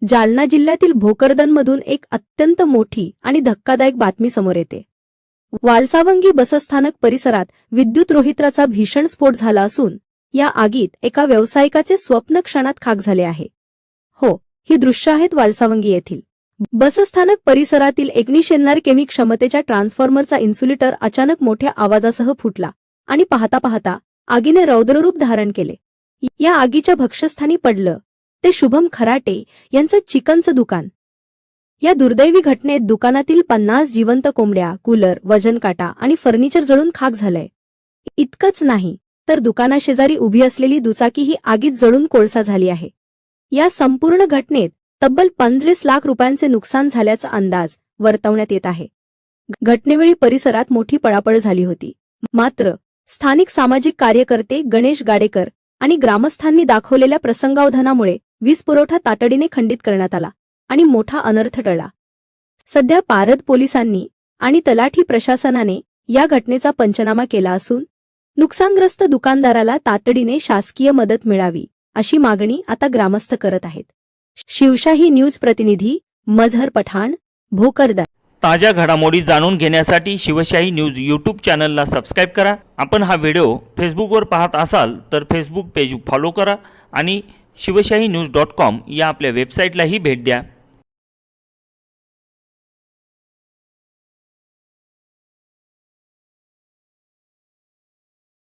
जालना जिल्ह्यातील भोकरदनमधून एक अत्यंत मोठी आणि धक्कादायक बातमी समोर येते। वालसावंगी बसस्थानक परिसरात विद्युत रोहित्राचा भीषण स्फोट झाला असून या आगीत एका व्यावसायिकाचे स्वप्न क्षणात खाक झाले आहे। हो, ही दृश्य आहेत वालसावंगी येथील। बसस्थानक परिसरातील 19 केमी क्षमतेच्या ट्रान्सफॉर्मरचा इन्सुलेटर अचानक मोठ्या आवाजासह फुटला आणि पाहता पाहता आगीने रौद्ररूप धारण केले। या आगीच्या भक्ष्यस्थानी पडलं ते शुभम खराटे यांचं चिकनचं दुकान। या दुर्दैवी घटनेत दुकानातील 50 जिवंत कोंबड्या, कूलर, वजन काटा आणि फर्निचर जळून खाक झालंय। इतकंच नाही तर दुकानाशेजारी उभी असलेली दुचाकी ही आगीत जळून कोळसा झाली आहे। या संपूर्ण घटनेत तब्बल 35 लाख रुपयांचे नुकसान झाल्याचा अंदाज वर्तवण्यात येत आहे। घटनेवेळी परिसरात मोठी पळापळ झाली होती, मात्र स्थानिक सामाजिक कार्यकर्ते गणेश गाडेकर आणि ग्रामस्थांनी दाखवलेल्या प्रसंगावधानामुळे वीज पुरवठा तातडीने खंडित करण्यात आला आणि मोठा अनर्थ टळला। सध्या पारद पोलिसांनी आणि तलाठी प्रशासनाने या घटनेचा पंचनामा केला असून नुकसानग्रस्त दुकानदाराला तातडीने शासकीय मदत मिळावी अशी मागणी आता ग्रामस्थ करत आहेत। शिवशाही न्यूज प्रतिनिधी मजहर पठाण, भोकरदन। ताज्या घडामोडी जाणून घेण्यासाठी शिवशाही न्यूज यूट्यूब चॅनलला सबस्क्राइब करा। आपण हा व्हिडिओ फेसबुकवर पाहत असाल तर फेसबुक पेज फॉलो करा आणि शिवशाही न्यूज.com या आपल्या वेबसाईटलाही भेट द्या।